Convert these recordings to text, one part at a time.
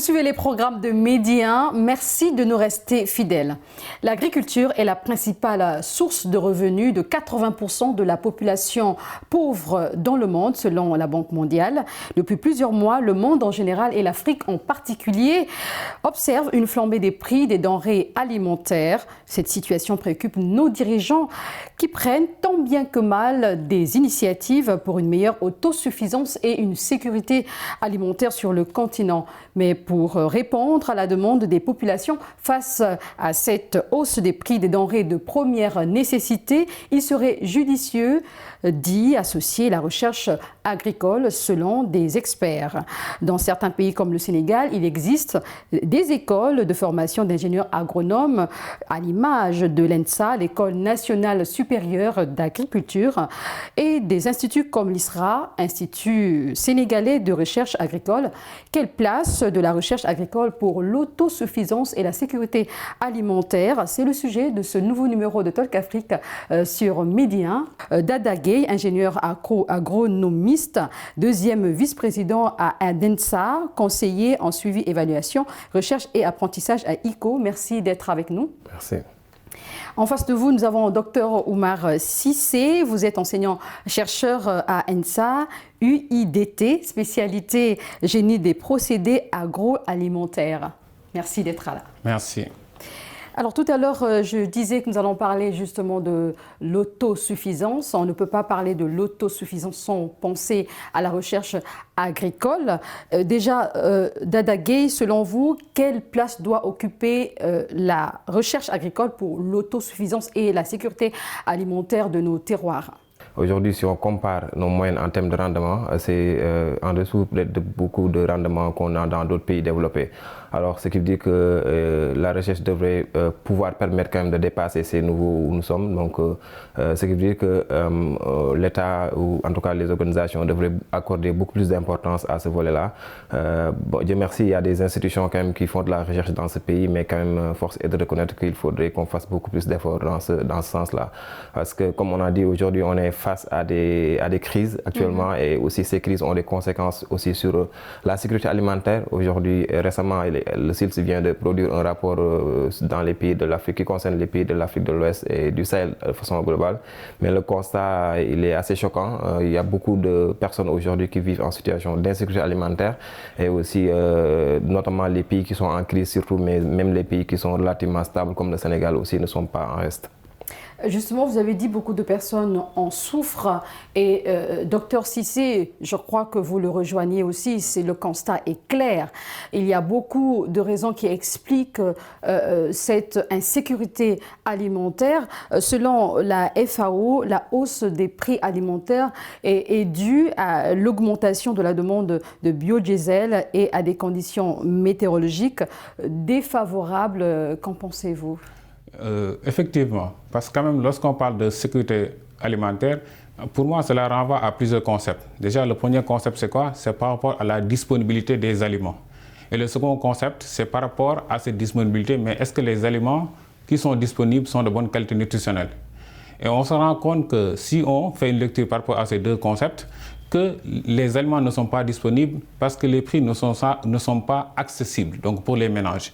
suivez les programmes de Midi 1. Merci de nous rester fidèles. L'agriculture est la principale source de revenus de 80% de la population pauvre dans le monde, selon la Banque mondiale. Depuis plusieurs mois, le monde en général et l'Afrique en particulier observent une flambée des prix des denrées alimentaires. Cette situation préoccupe nos dirigeants qui prennent tant bien que mal des initiatives pour une meilleure autosuffisance et une sécurité alimentaire sur le continent. Mais pour répondre à la demande des populations face à cette hausse des prix des denrées de première nécessité, il serait judicieux d'y associer la recherche agricole selon des experts. Dans certains pays comme le Sénégal, il existe des écoles de formation d'ingénieurs agronomes à l'image de l'ENSA, l'École nationale supérieure d'agriculture, et des instituts comme l'ISRA, Institut sénégalais de recherche agricole. Quelle place de la recherche agricole pour l'autosuffisance et la sécurité alimentaire? C'est le sujet de ce nouveau numéro de Talk Afrique sur Midi 1. Dada Gueye, ingénieur agronomiste, deuxième vice-président à Adensa, conseiller en suivi, évaluation, recherche et apprentissage à ICO. Merci d'être avec nous. Merci. En face de vous, nous avons Dr Oumar Cissé. Vous êtes enseignant-chercheur à ENSA, UIDT, spécialité génie des procédés agroalimentaires. Merci d'être là. Merci. Alors tout à l'heure, je disais que nous allons parler justement de l'autosuffisance. On ne peut pas parler de l'autosuffisance sans penser à la recherche agricole. Déjà, Dada Gueye, selon vous, quelle place doit occuper la recherche agricole pour l'autosuffisance et la sécurité alimentaire de nos terroirs? Aujourd'hui, si on compare nos moyennes en termes de rendement, c'est en dessous de beaucoup de rendements qu'on a dans d'autres pays développés. Alors, ce qui veut dire que la recherche devrait pouvoir permettre quand même de dépasser ces niveaux où nous sommes. Donc, ce qui veut dire que l'État, ou en tout cas les organisations, devraient accorder beaucoup plus d'importance à ce volet-là. Bon, Dieu merci, il y a des institutions quand même qui font de la recherche dans ce pays, mais quand même, force est de reconnaître qu'il faudrait qu'on fasse beaucoup plus d'efforts dans ce sens-là. Parce que, comme on a dit aujourd'hui, on est face à des crises actuellement, et aussi ces crises ont des conséquences aussi sur la sécurité alimentaire. Aujourd'hui, récemment, le CILS vient de produire un rapport dans les pays de l'Afrique, qui concerne les pays de l'Afrique de l'Ouest et du Sahel de façon globale. Mais le constat, il est assez choquant. Il y a beaucoup de personnes aujourd'hui qui vivent en situation d'insécurité alimentaire, et aussi notamment les pays qui sont en crise surtout, mais même les pays qui sont relativement stables comme le Sénégal aussi ne sont pas en reste. Justement, vous avez dit beaucoup de personnes en souffrent, et docteur Cissé, je crois que vous le rejoignez aussi, le constat est clair. Il y a beaucoup de raisons qui expliquent cette insécurité alimentaire. Selon la FAO, la hausse des prix alimentaires est due à l'augmentation de la demande de biodiesel et à des conditions météorologiques défavorables. Qu'en pensez-vous ? Effectivement, parce que quand même, lorsqu'on parle de sécurité alimentaire, pour moi, cela renvoie à plusieurs concepts. Déjà, le premier concept, c'est quoi? C'est par rapport à la disponibilité des aliments. Et le second concept, c'est par rapport à cette disponibilité, mais est-ce que les aliments qui sont disponibles sont de bonne qualité nutritionnelle? Et on se rend compte que si on fait une lecture par rapport à ces deux concepts, que les aliments ne sont pas disponibles parce que les prix ne sont pas accessibles, donc pour les ménages.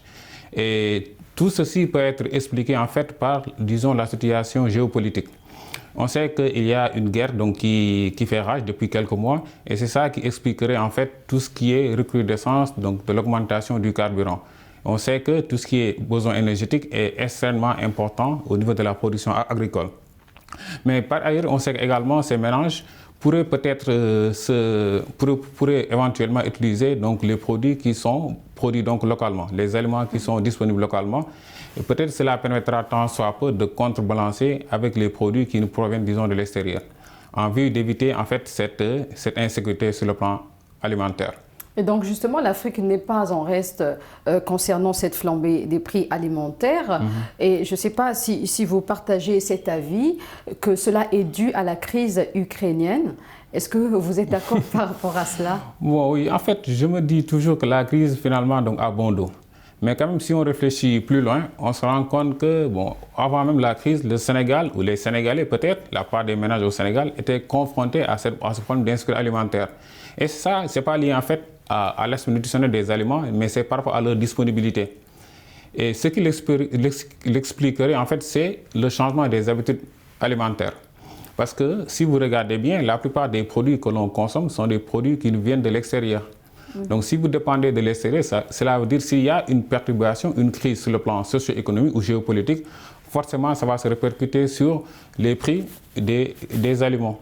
Et tout ceci peut être expliqué en fait par, disons, la situation géopolitique. On sait qu'il y a une guerre donc, qui fait rage depuis quelques mois, et c'est ça qui expliquerait en fait tout ce qui est recrudescence donc, de l'augmentation du carburant. On sait que tout ce qui est besoin énergétique est extrêmement important au niveau de la production agricole. Mais par ailleurs, on sait également que ces ménages pourraient peut-être pourraient éventuellement utiliser donc, les produits qui sont produits donc, localement, les aliments qui sont disponibles localement. Et peut-être cela permettra tant soit peu de contrebalancer avec les produits qui nous proviennent, disons, de l'extérieur, en vue d'éviter en fait cette insécurité sur le plan alimentaire. Et donc justement, l'Afrique n'est pas en reste concernant cette flambée des prix alimentaires. Et je ne sais pas si vous partagez cet avis, que cela est dû à la crise ukrainienne. Est-ce que vous êtes d'accord par rapport à cela? Bon, oui, en fait, je me dis toujours que la crise finalement donc, a bon dos. Mais quand même, si on réfléchit plus loin, on se rend compte que, bon, avant même la crise, le Sénégal, ou les Sénégalais peut-être, la part des ménages au Sénégal, étaient confrontés à ce problème d'insécurité alimentaire. Et ça, ce n'est pas lié en fait à l'aspect nutritionnel des aliments, mais c'est par rapport à leur disponibilité. Et ce qui l'expliquerait, en fait, c'est le changement des habitudes alimentaires. Parce que si vous regardez bien, la plupart des produits que l'on consomme sont des produits qui nous viennent de l'extérieur. Donc si vous dépendez de l'extérieur, cela veut dire s'il y a une perturbation, une crise sur le plan socio-économique ou géopolitique, forcément ça va se répercuter sur les prix des aliments.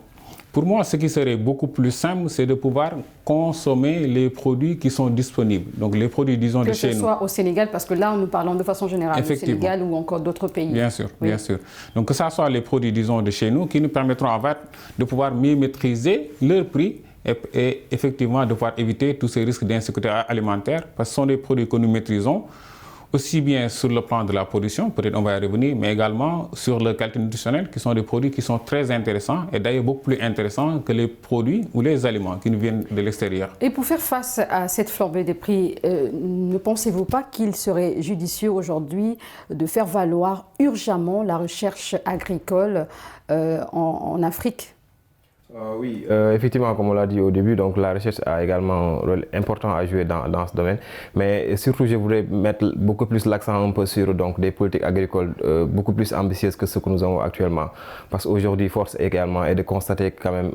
Pour moi, ce qui serait beaucoup plus simple, c'est de pouvoir consommer les produits qui sont disponibles. Donc les produits, disons, de chez nous. Que ce soit au Sénégal, parce que là, nous parlons de façon générale du Sénégal ou encore d'autres pays. Bien sûr, oui. Bien sûr. Donc que ce soit les produits, disons, de chez nous, qui nous permettront en fait de pouvoir mieux maîtriser leur prix et effectivement de pouvoir éviter tous ces risques d'insécurité alimentaire, parce que ce sont des produits que nous maîtrisons, aussi bien sur le plan de la production, peut-être on va y revenir, mais également sur le qualité nutritionnelle, qui sont des produits qui sont très intéressants et d'ailleurs beaucoup plus intéressants que les produits ou les aliments qui nous viennent de l'extérieur. Et pour faire face à cette flambée des prix, ne pensez-vous pas qu'il serait judicieux aujourd'hui de faire valoir urgemment la recherche agricole en Afrique ? Oui, effectivement, comme on l'a dit au début, donc la recherche a également un rôle important à jouer dans ce domaine. Mais surtout, je voudrais mettre beaucoup plus l'accent un peu sur donc, des politiques agricoles beaucoup plus ambitieuses que ce que nous avons actuellement. Parce qu'aujourd'hui, force également est de constater que quand même,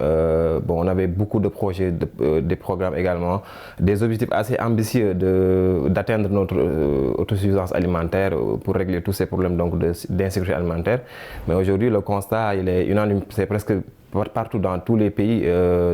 on avait beaucoup de projets, des programmes également, des objectifs assez ambitieux d'atteindre notre autosuffisance alimentaire pour régler tous ces problèmes d'insécurité alimentaire. Mais aujourd'hui, le constat, il est unanime, c'est presque partout dans tous les pays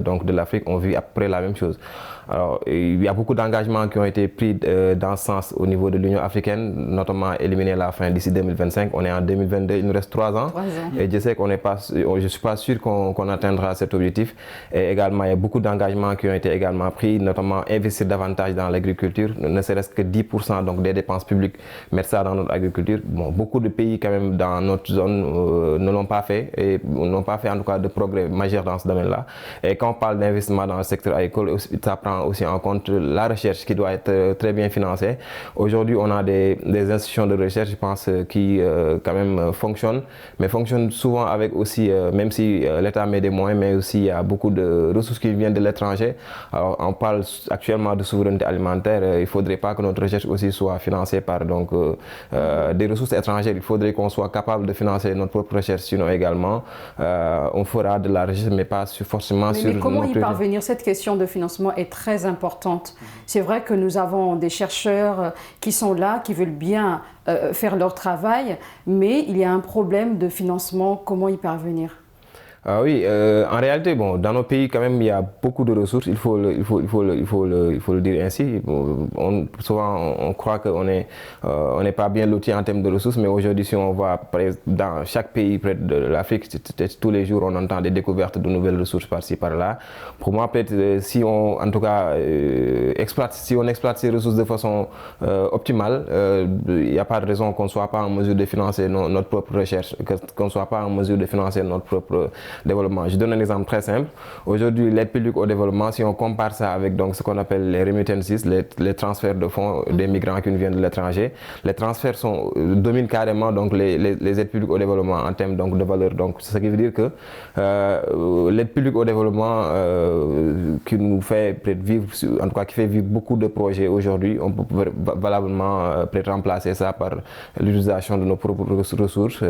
donc de l'Afrique, on vit à peu près la même chose. Alors, il y a beaucoup d'engagements qui ont été pris dans ce sens au niveau de l'Union africaine, notamment éliminer la faim d'ici 2025. On est en 2022, il nous reste 3 ans. Et je sais qu'on n'est pas, je suis pas sûr qu'on atteindra cet objectif. Et également, il y a beaucoup d'engagements qui ont été également pris, notamment investir davantage dans l'agriculture, ne serait-ce que 10% donc des dépenses publiques, mettre ça dans notre agriculture. Bon, beaucoup de pays quand même dans notre zone ne l'ont pas fait et n'ont pas fait en tout cas de progrès majeur dans ce domaine-là. Et quand on parle d'investissement dans le secteur agricole, ça prend aussi en compte la recherche qui doit être très bien financée. Aujourd'hui, on a des institutions de recherche, je pense, qui quand même fonctionnent, mais fonctionnent souvent avec aussi, même si l'État met des moyens, mais aussi il y a beaucoup de ressources qui viennent de l'étranger. Alors, on parle actuellement de souveraineté alimentaire. Il ne faudrait pas que notre recherche aussi soit financée par donc, des ressources étrangères. Il faudrait qu'on soit capable de financer notre propre recherche, sinon également, on fera de la recherche, mais pas forcément sur... Mais comment y parvenir? Cette question de financement est très importante. C'est vrai que nous avons des chercheurs qui sont là, qui veulent bien faire leur travail, mais il y a un problème de financement. Comment y parvenir? Oui, en réalité, bon, dans nos pays, quand même, il y a beaucoup de ressources, il faut le dire ainsi. Souvent, on croit qu'on n'est pas bien loti en termes de ressources, mais aujourd'hui, si on voit dans chaque pays près de l'Afrique, tous les jours, on entend des découvertes de nouvelles ressources par-ci, par-là. Pour moi, peut-être, si on, en tout cas, exploite ces ressources de façon optimale, il n'y a pas de raison qu'on ne soit pas en mesure de financer notre propre recherche, qu'on ne soit pas en mesure de financer notre propre développement. Je donne un exemple très simple. Aujourd'hui, l'aide publique au développement, si on compare ça avec donc, ce qu'on appelle les remittances, les transferts de fonds des migrants qui nous viennent de l'étranger, les transferts dominent carrément donc, les aides publiques au développement en termes donc, de valeur. Donc, ce qui veut dire que l'aide publique au développement qui nous fait vivre, en tout cas qui fait vivre beaucoup de projets aujourd'hui, on peut valablement remplacer ça par l'utilisation de nos propres ressources,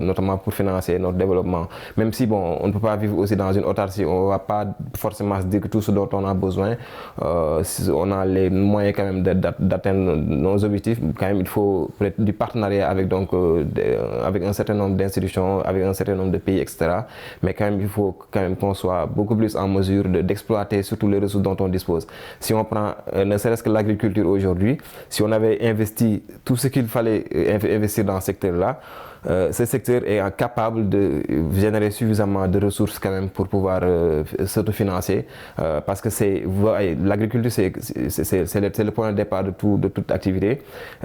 notamment pour financer notre développement. Même si bon, on ne peut pas vivre aussi dans une autarcie, on ne va pas forcément se dire que tout ce dont on a besoin, on a les moyens quand même d'atteindre nos objectifs. Quand même, il faut du partenariat avec, donc, avec un certain nombre d'institutions, avec un certain nombre de pays, etc. Mais quand même, il faut quand même qu'on soit beaucoup plus en mesure d'exploiter surtout les ressources dont on dispose. Si on prend ne serait-ce que l'agriculture aujourd'hui, si on avait investi tout ce qu'il fallait investir dans ce secteur-là, ce secteur est capable de générer suffisamment de ressources quand même pour pouvoir s'autofinancer parce que l'agriculture c'est le point de départ de toute activité.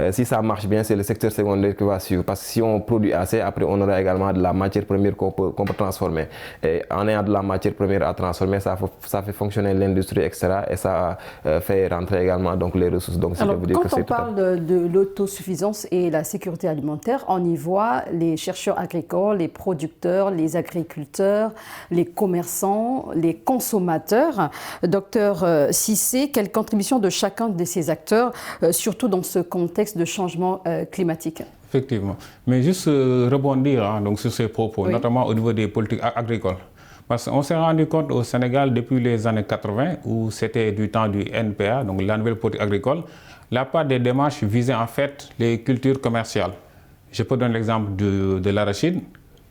Si ça marche bien, c'est le secteur secondaire qui va suivre parce que si on produit assez, après on aura également de la matière première qu'on peut transformer. Et en ayant de la matière première à transformer, ça fait fonctionner l'industrie, etc. Et ça fait rentrer également donc, les ressources. Donc, alors, quand on parle de l'autosuffisance et la sécurité alimentaire, on y voit les chercheurs agricoles, les producteurs, les agriculteurs, les commerçants, les consommateurs. Docteur Cissé, quelle contribution de chacun de ces acteurs, surtout dans ce contexte de changement climatique? Effectivement. Mais juste rebondir donc, sur ces propos, oui, notamment au niveau des politiques agricoles. Parce qu'on s'est rendu compte au Sénégal depuis les années 80, où c'était du temps du NPA, donc la nouvelle politique agricole, la part des démarches visait en fait les cultures commerciales. Je peux donner l'exemple de l'arachide,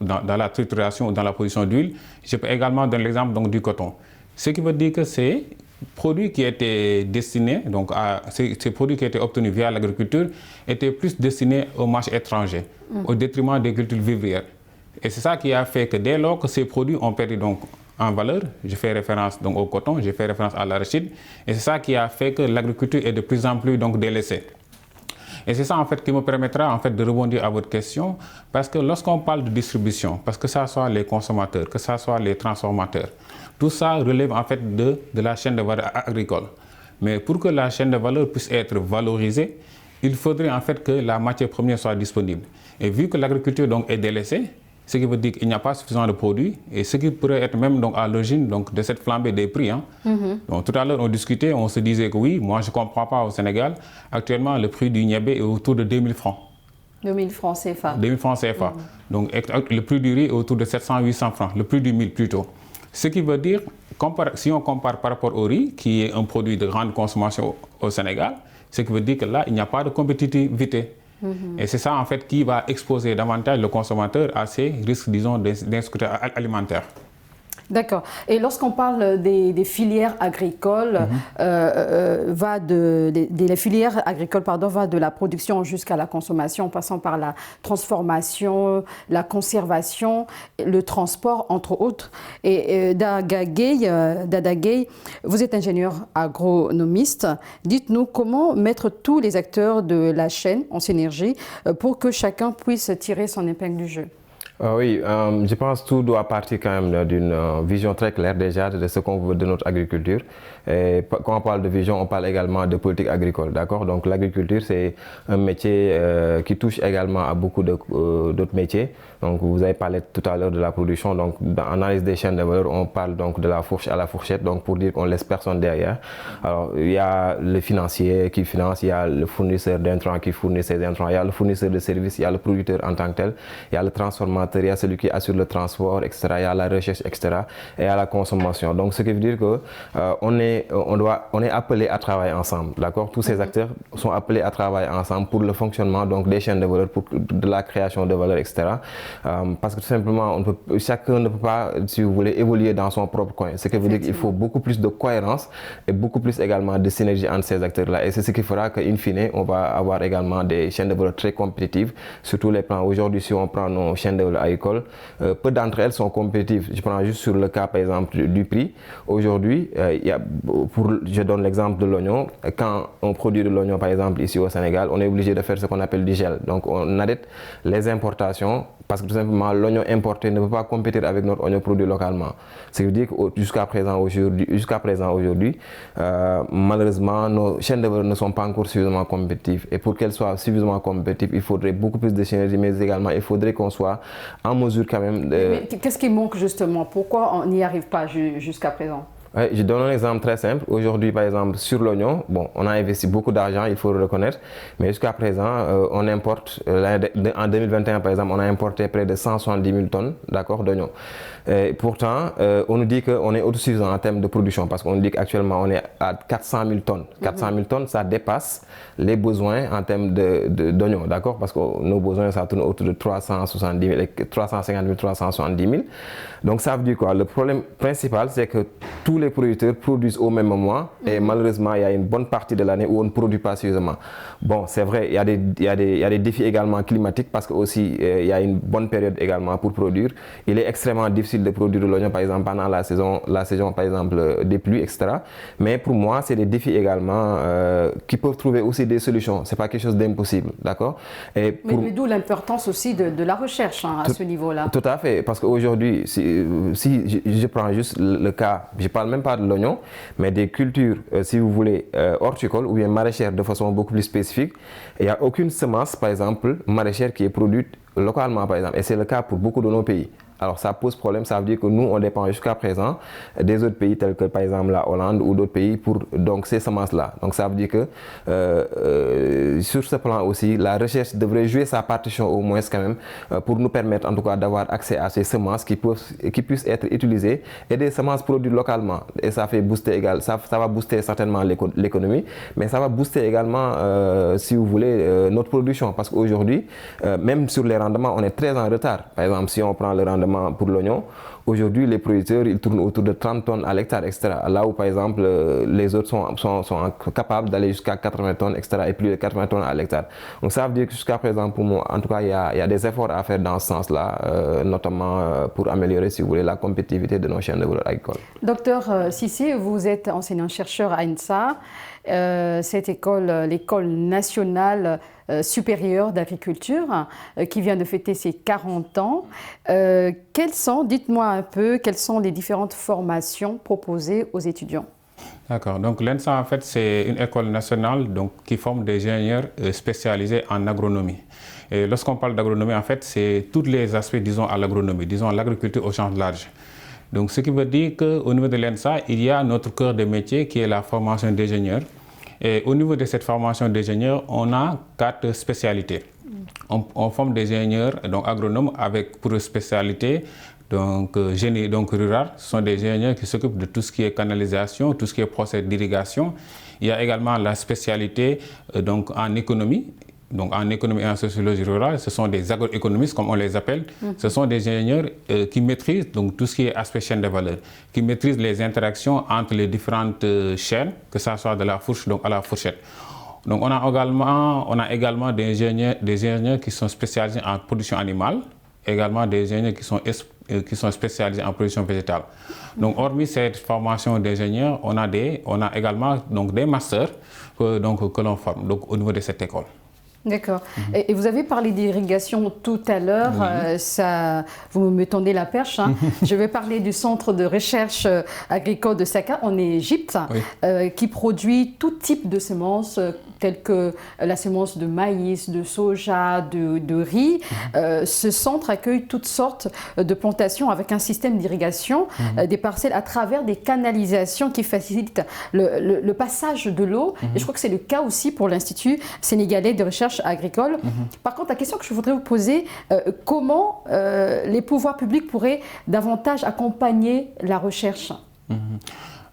dans la trituration ou dans la production d'huile. Je peux également donner l'exemple du coton. Ce qui veut dire que ces produits qui étaient destinés, donc ces produits qui étaient obtenus via l'agriculture, étaient plus destinés au marché étranger, au détriment des cultures vivrières. Et c'est ça qui a fait que dès lors que ces produits ont perdu donc en valeur, je fais référence donc au coton, je fais référence à l'arachide, et c'est ça qui a fait que l'agriculture est de plus en plus donc délaissée. Et c'est ça en fait qui me permettra en fait de rebondir à votre question, parce que lorsqu'on parle de distribution, parce que ça soit les consommateurs, que ça soit les transformateurs, tout ça relève en fait de la chaîne de valeur agricole. Mais pour que la chaîne de valeur puisse être valorisée, il faudrait en fait que la matière première soit disponible. Et vu que l'agriculture donc est délaissée, ce qui veut dire qu'il n'y a pas suffisamment de produits, et ce qui pourrait être même donc à l'origine de cette flambée des prix. Donc, tout à l'heure, on discutait, on se disait que oui, moi je ne comprends pas au Sénégal, actuellement le prix du niébé est autour de 2000 francs. 2000 francs CFA. 2000 francs CFA. Donc le prix du riz est autour de 700-800 francs, le prix du mil plutôt. Ce qui veut dire, si on compare par rapport au riz, qui est un produit de grande consommation au Sénégal, ce qui veut dire que là, il n'y a pas de compétitivité. Et c'est ça en fait qui va exposer davantage le consommateur à ces risques, disons, d'insécurité alimentaire. D'accord. Et lorsqu'on parle des filières agricoles, les filières agricoles va de la production jusqu'à la consommation, en passant par la transformation, la conservation, le transport, entre autres. Et Dada Gueye, vous êtes ingénieur agronomiste. Dites-nous comment mettre tous les acteurs de la chaîne en synergie pour que chacun puisse tirer son épingle du jeu. Oui, je pense que tout doit partir quand même d'une vision très claire déjà de ce qu'on veut de notre agriculture. Et quand on parle de vision, on parle également de politique agricole, d'accord? Donc l'agriculture, c'est un métier qui touche également à beaucoup d'autres métiers. Donc vous avez parlé tout à l'heure de la production. Donc dans l'analyse des chaînes de valeur, on parle donc de la fourche à la fourchette, donc pour dire qu'on laisse personne derrière. Alors il y a le financier qui finance, il y a le fournisseur d'intrants qui fournit ses intrants, il y a le fournisseur de services, il y a le producteur en tant que tel, il y a le transformateur, il y a celui qui assure le transport, etc. Il y a la recherche, etc. Et il y a la consommation. Donc ce qui veut dire que on est appelé à travailler ensemble, d'accord? Tous ces acteurs sont appelés à travailler ensemble pour le fonctionnement donc des chaînes de valeur, pour de la création de valeur, etc. Parce que tout simplement, chacun ne peut pas, si vous voulez, évoluer dans son propre coin. Ce qui veut dire qu'il faut beaucoup plus de cohérence et beaucoup plus également de synergie entre ces acteurs-là. Et c'est ce qui fera qu'in fine, on va avoir également des chaînes de valeur très compétitives sur tous les plans. Aujourd'hui, si on prend nos chaînes de valeur agricoles, peu d'entre elles sont compétitives. Je prends juste sur le cas, par exemple, du prix. Aujourd'hui, je donne l'exemple de l'oignon. Quand on produit de l'oignon, par exemple, ici au Sénégal, on est obligé de faire ce qu'on appelle du gel. Donc, on arrête les importations parce que tout simplement, l'oignon importé ne peut pas compétir avec notre oignon produit localement. Ce qui veut dire que jusqu'à présent, aujourd'hui, malheureusement, nos chaînes de valeur ne sont pas encore suffisamment compétitives. Et pour qu'elles soient suffisamment compétitives, il faudrait beaucoup plus de synergie, mais également, il faudrait qu'on soit en mesure quand même de... Mais qu'est-ce qui manque justement? Pourquoi on n'y arrive pas jusqu'à présent? Ouais, je donne un exemple très simple. Aujourd'hui, par exemple, sur l'oignon, bon, on a investi beaucoup d'argent, il faut le reconnaître, mais jusqu'à présent, on importe, en 2021, par exemple, on a importé près de 170 000 tonnes, d'accord, d'oignons. Pourtant, on nous dit qu'on est autosuffisant en termes de production, parce qu'on nous dit qu'actuellement, on est à 400 000 tonnes. 400 000 tonnes, ça dépasse les besoins en termes d'oignons, d'accord, parce que nos besoins, ça tourne autour de 350 000, 370 000. Donc, ça veut dire quoi? Le problème principal, c'est que tous les producteurs produisent au même moment et malheureusement il y a une bonne partie de l'année où on ne produit pas suffisamment. Bon, c'est vrai, il y a des défis également climatiques parce que aussi il y a une bonne période également pour produire. Il est extrêmement difficile de produire de l'oignon par exemple pendant la saison par exemple des pluies, etc. Mais pour moi c'est des défis également qui peuvent trouver aussi des solutions. C'est pas quelque chose d'impossible, d'accord? Mais d'où l'importance aussi de la recherche à ce niveau-là. Tout à fait, parce qu'aujourd'hui si je prends juste le cas, je parle même même pas de l'oignon, mais des cultures, si vous voulez, horticoles ou bien maraîchères de façon beaucoup plus spécifique. Il n'y a aucune semence, par exemple, maraîchère qui est produite localement, par exemple. Et c'est le cas pour beaucoup de nos pays. Alors ça pose problème, ça veut dire que nous, on dépend jusqu'à présent des autres pays tels que par exemple la Hollande ou d'autres pays pour donc, ces semences-là. Donc ça veut dire que sur ce plan aussi, la recherche devrait jouer sa partition au moins quand même pour nous permettre en tout cas d'avoir accès à ces semences qui puissent être utilisées et des semences produites localement. Et ça fait booster également, ça va booster certainement l'économie, mais ça va booster également, si vous voulez, notre production. Parce qu'aujourd'hui, même sur les rendements, on est très en retard. Par exemple, si on prend le rendement pour l'oignon, aujourd'hui les producteurs ils tournent autour de 30 tonnes à l'hectare, etc. Là où par exemple les autres sont capables d'aller jusqu'à 80 tonnes, etc. et plus de 80 tonnes à l'hectare. Donc ça veut dire que jusqu'à présent pour moi, en tout cas il y a des efforts à faire dans ce sens-là, notamment pour améliorer, si vous voulez, la compétitivité de nos chaînes de valeur agricole. Docteur Cissé, vous êtes enseignant-chercheur à INSA. Cette école, l'école nationale supérieure d'agriculture, qui vient de fêter ses 40 ans. Dites-moi un peu, quelles sont les différentes formations proposées aux étudiants? D'accord. Donc l'ENSA, en fait, c'est une école nationale donc, qui forme des ingénieurs spécialisés en agronomie. Et lorsqu'on parle d'agronomie, en fait, c'est tous les aspects, disons, à l'agronomie, disons, l'agriculture au sens large. Donc, ce qui veut dire qu'au niveau de l'ENSA, il y a notre cœur de métier qui est la formation d'ingénieurs. Et au niveau de cette formation d'ingénieurs, on a 4 spécialités. On forme des ingénieurs donc agronomes avec pour spécialité donc génie donc rural. Ce sont des ingénieurs qui s'occupent de tout ce qui est canalisation, tout ce qui est procès d'irrigation. Il y a également la spécialité donc en économie. Donc en économie et en sociologie rurale, ce sont des agroéconomistes comme on les appelle. Ce sont des ingénieurs qui maîtrisent donc tout ce qui est aspect chaîne de valeur, qui maîtrisent les interactions entre les différentes chaînes, que ce soit de la fourche donc à la fourchette. Donc on a également des ingénieurs qui sont spécialisés en production animale, également des ingénieurs qui sont spécialisés en production végétale. Donc hormis cette formation d'ingénieurs, on a également donc des masters que l'on forme donc au niveau de cette école. D'accord. Et vous avez parlé d'irrigation tout à l'heure, vous me tendez la perche. Hein. Je vais parler du centre de recherche agricole de Saka en Égypte, qui produit tout type de semences, telles que la semence de maïs, de soja, de riz. Ce centre accueille toutes sortes de plantations avec un système d'irrigation des parcelles à travers des canalisations qui facilitent le passage de l'eau. Et je crois que c'est le cas aussi pour l'Institut sénégalais de recherche agricole. Par contre, la question que je voudrais vous poser, comment les pouvoirs publics pourraient davantage accompagner la recherche?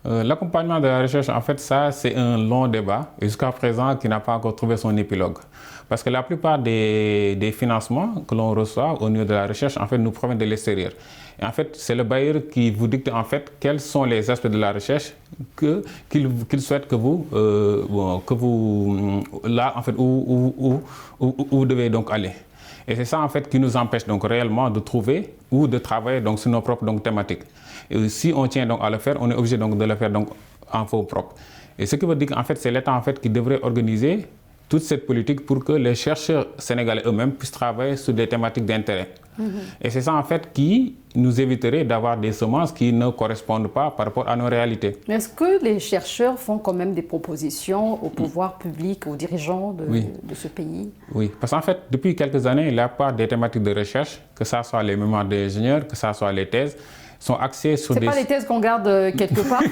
L'accompagnement de la recherche, en fait, ça, c'est un long débat, jusqu'à présent, qui n'a pas encore trouvé son épilogue. Parce que la plupart des financements que l'on reçoit au niveau de la recherche, en fait, nous proviennent de l'extérieur. Et en fait, c'est le bailleur qui vous dicte, en fait, quels sont les aspects de la recherche qu'il souhaite que vous, là, en fait, où vous devez donc aller. Et c'est ça, en fait, qui nous empêche donc réellement de trouver ou de travailler donc sur nos propres donc, thématiques. Et si on tient donc à le faire, on est obligé donc de le faire donc en fonds propres. Et ce qui veut dire qu'en fait, c'est l'État en fait qui devrait organiser toute cette politique pour que les chercheurs sénégalais eux-mêmes puissent travailler sur des thématiques d'intérêt. Et c'est ça en fait qui nous éviterait d'avoir des semences qui ne correspondent pas par rapport à nos réalités. Mais est-ce que les chercheurs font quand même des propositions au pouvoir public, aux dirigeants de ce pays? Oui, parce qu'en fait, depuis quelques années, la part des thématiques de recherche, que ce soit les mémoires d'ingénieurs, que ce soit les thèses, sont axés sur des... C'est pas les thèses qu'on garde quelque part.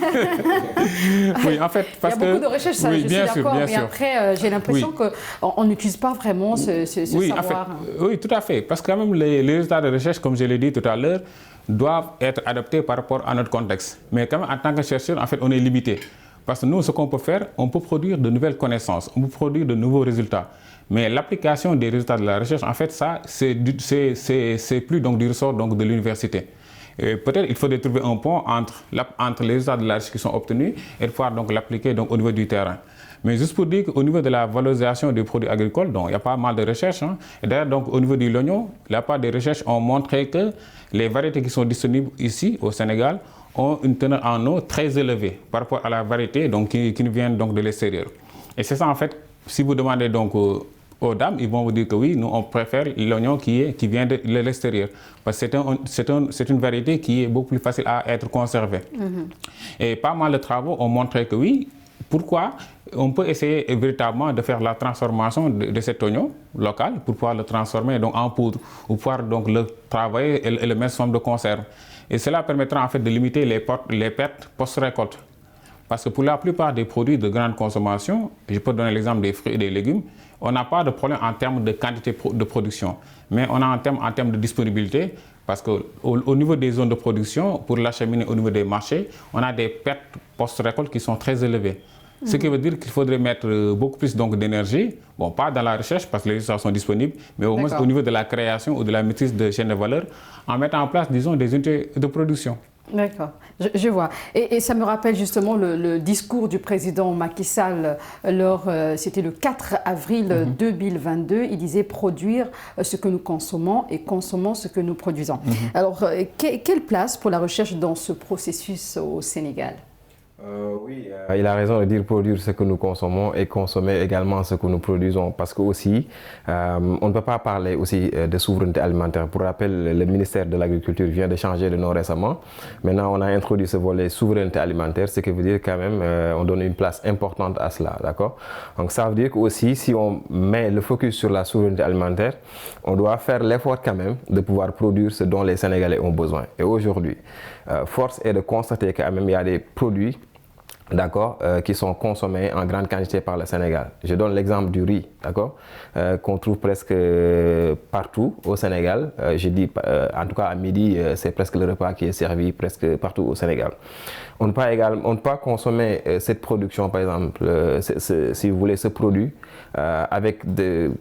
Oui, en fait, parce que... Il y a beaucoup de recherches, ça, je suis d'accord, mais après, j'ai l'impression qu'on n'utilise pas vraiment ce savoir. En fait, oui, tout à fait, parce que quand même, les résultats de recherche, comme je l'ai dit tout à l'heure, doivent être adaptés par rapport à notre contexte. Mais quand même, en tant que chercheur, en fait, on est limité. Parce que nous, ce qu'on peut faire, on peut produire de nouvelles connaissances, on peut produire de nouveaux résultats. Mais l'application des résultats de la recherche, en fait, ça, c'est plus donc, du ressort donc, de l'université. Peut-être il faudrait trouver un pont entre les résultats de la recherche qui sont obtenus et de pouvoir donc l'appliquer au niveau du terrain. Mais juste pour dire qu'au niveau de la valorisation des produits agricoles, donc, il y a pas mal de recherches. Hein. Et d'ailleurs, donc, au niveau du l'oignon, la part des recherches ont montré que les variétés qui sont disponibles ici au Sénégal ont une teneur en eau très élevée par rapport à la variété donc, qui nous vient donc, de l'extérieur. Et c'est ça en fait, si vous demandez donc aux dames, ils vont vous dire que oui, nous on préfère l'oignon qui vient de l'extérieur. Parce que c'est une variété qui est beaucoup plus facile à être conservée. Et pas mal de travaux ont montré que oui, pourquoi on peut essayer véritablement de faire la transformation de cet oignon local pour pouvoir le transformer donc, en poudre ou pouvoir donc, le travailler et le mettre sous forme de conserve. Et cela permettra en fait de limiter les pertes post-récolte. Parce que pour la plupart des produits de grande consommation, je peux donner l'exemple des fruits et des légumes, on n'a pas de problème en termes de quantité de production, mais on a en termes de disponibilité, parce qu'au niveau des zones de production, pour l'acheminer au niveau des marchés, on a des pertes post-récolte qui sont très élevées. Ce qui veut dire qu'il faudrait mettre beaucoup plus d'énergie, bon, pas dans la recherche parce que les résultats sont disponibles, mais au moins au niveau de la création ou de la maîtrise de chaîne de valeur, en mettant en place, disons, des unités de production. D'accord, je vois. Et ça me rappelle justement le discours du président Macky Sall, c'était le 4 avril 2022, il disait produire ce que nous consommons et consommons ce que nous produisons. Alors, quelle place pour la recherche dans ce processus au Sénégal ? Oui, il a raison de dire produire ce que nous consommons et consommer également ce que nous produisons, parce que aussi, on ne peut pas parler aussi de souveraineté alimentaire. Pour rappel, le ministère de l'Agriculture vient de changer de nom récemment. Maintenant, on a introduit ce volet souveraineté alimentaire, ce qui veut dire quand même on donne une place importante à cela, d'accord? Donc ça veut dire qu'aussi, si on met le focus sur la souveraineté alimentaire, on doit faire l'effort quand même de pouvoir produire ce dont les Sénégalais ont besoin. Et aujourd'hui, force est de constater quand même il y a des produits d'accord, qui sont consommés en grande quantité par le Sénégal. Je donne l'exemple du riz, d'accord, qu'on trouve presque partout au Sénégal. Je dis, en tout cas à midi, c'est presque le repas qui est servi presque partout au Sénégal. On ne peut pas consommer cette production, par exemple, si vous voulez, ce produit, avec de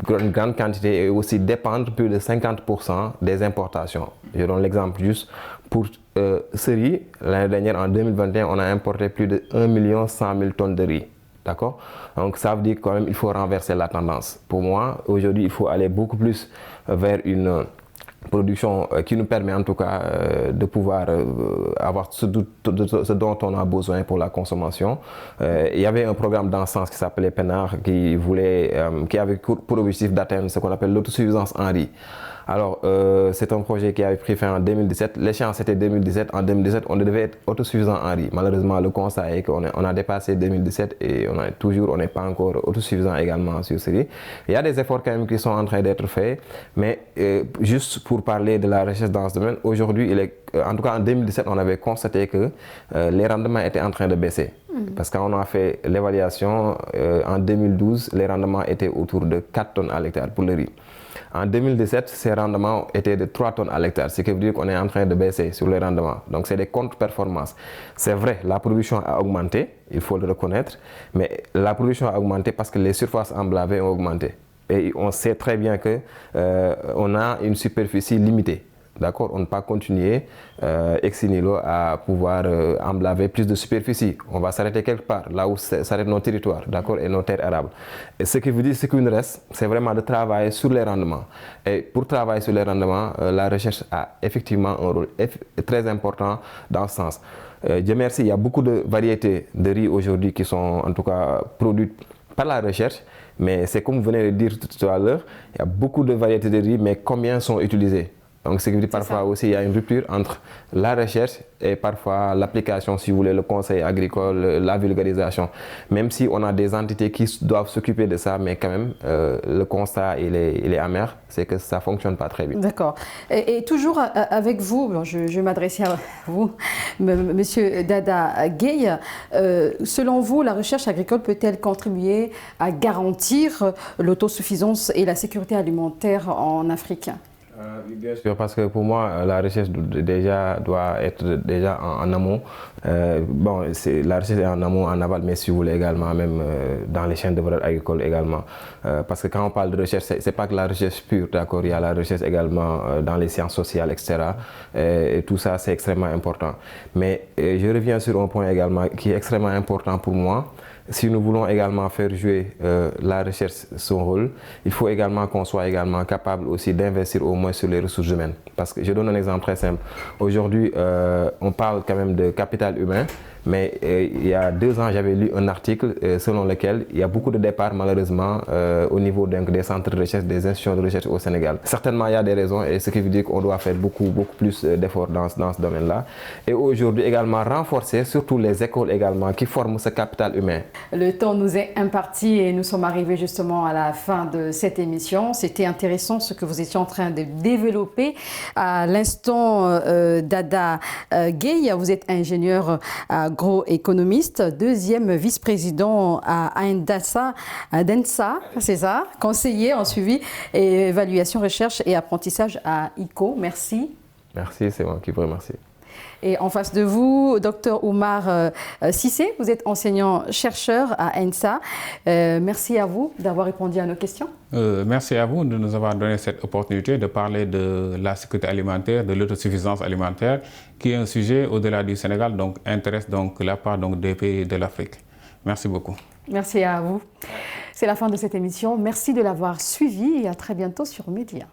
grandes quantités et aussi dépendre plus de 50% des importations. Je donne l'exemple juste pour ce riz. L'année dernière, en 2021, on a importé plus de 1 100 000 tonnes de riz. D'accord? Donc ça veut dire quand même qu'il faut renverser la tendance. Pour moi, aujourd'hui, il faut aller beaucoup plus vers une production qui nous permet en tout cas de pouvoir avoir ce dont on a besoin pour la consommation. Il y avait un programme dans ce sens qui s'appelait PENAR qui avait pour objectif d'atteindre ce qu'on appelle l'autosuffisance en riz. Alors, c'est un projet qui avait pris fin en 2017. L'échéance était 2017. En 2017, on devait être autosuffisant en riz. Malheureusement, le constat est qu'on a dépassé 2017 et on n'est pas encore autosuffisant également sur ce riz. Il y a des efforts quand même qui sont en train d'être faits, mais juste pour parler de la recherche dans ce domaine, aujourd'hui, en tout cas en 2017, on avait constaté que les rendements étaient en train de baisser. Parce que quand on a fait l'évaluation, en 2012, les rendements étaient autour de 4 tonnes à l'hectare pour le riz. En 2017, ces rendements étaient de 3 tonnes à l'hectare, ce qui veut dire qu'on est en train de baisser sur les rendements. Donc c'est des contre-performances. C'est vrai, la production a augmenté, il faut le reconnaître, mais la production a augmenté parce que les surfaces emblavées ont augmenté. Et on sait très bien qu'on a une superficie limitée. D'accord, on ne peut pas continuer ex nihilo à pouvoir emblaver plus de superficie. On va s'arrêter quelque part, là où s'arrêtent nos territoires, d'accord, et nos terres arables. Et ce qui veut dire, ce qu'il nous reste, c'est vraiment de travailler sur les rendements. Et pour travailler sur les rendements, la recherche a effectivement un rôle très important dans ce sens. Dieu merci, il y a beaucoup de variétés de riz aujourd'hui qui sont en tout cas produites par la recherche. Mais c'est comme vous venez de dire tout à l'heure, il y a beaucoup de variétés de riz, mais combien sont utilisées? Donc, ce qui veut dire parfois aussi, il y a une rupture entre la recherche et parfois l'application, si vous voulez, le conseil agricole, la vulgarisation. Même si on a des entités qui doivent s'occuper de ça, mais quand même, le constat, il est amer, c'est que ça ne fonctionne pas très bien. D'accord. Et toujours avec vous, je vais m'adresser à vous, Monsieur Dada Gueye, selon vous, la recherche agricole peut-elle contribuer à garantir l'autosuffisance et la sécurité alimentaire en Afrique? Bien sûr, parce que pour moi, la recherche doit être déjà en amont. La recherche est en amont, en aval, mais si vous voulez également, même dans les chaînes de valeur agricole également. Parce que quand on parle de recherche, c'est pas que la recherche pure, d'accord, il y a la recherche également dans les sciences sociales, etc. Et tout ça, c'est extrêmement important. Mais je reviens sur un point également qui est extrêmement important pour moi. Si nous voulons également faire jouer la recherche son rôle, il faut également qu'on soit également capable aussi d'investir au moins sur les ressources humaines. Parce que je donne un exemple très simple. Aujourd'hui, on parle quand même de capital humain, Mais il y a 2 ans, j'avais lu un article selon lequel il y a beaucoup de départs malheureusement au niveau donc, des centres de recherche, des institutions de recherche au Sénégal. Certainement, il y a des raisons et ce qui veut dire qu'on doit faire beaucoup plus d'efforts dans ce domaine-là. Et aujourd'hui également renforcer surtout les écoles également qui forment ce capital humain. Le temps nous est imparti et nous sommes arrivés justement à la fin de cette émission. C'était intéressant ce que vous étiez en train de développer. À l'instant, Dada Gueye, vous êtes ingénieur agroéconomiste, 2e vice-président à ANDASA, c'est ça, conseiller en suivi et évaluation, recherche et apprentissage à ICO. Merci. Merci, c'est moi qui vous remercie. Et en face de vous, Dr Oumar Cissé, vous êtes enseignant-chercheur à ENSA. Merci à vous d'avoir répondu à nos questions. Merci à vous de nous avoir donné cette opportunité de parler de la sécurité alimentaire, de l'autosuffisance alimentaire, qui est un sujet au-delà du Sénégal, donc intéresse donc la part donc, des pays de l'Afrique. Merci beaucoup. Merci à vous. C'est la fin de cette émission. Merci de l'avoir suivi et à très bientôt sur Média.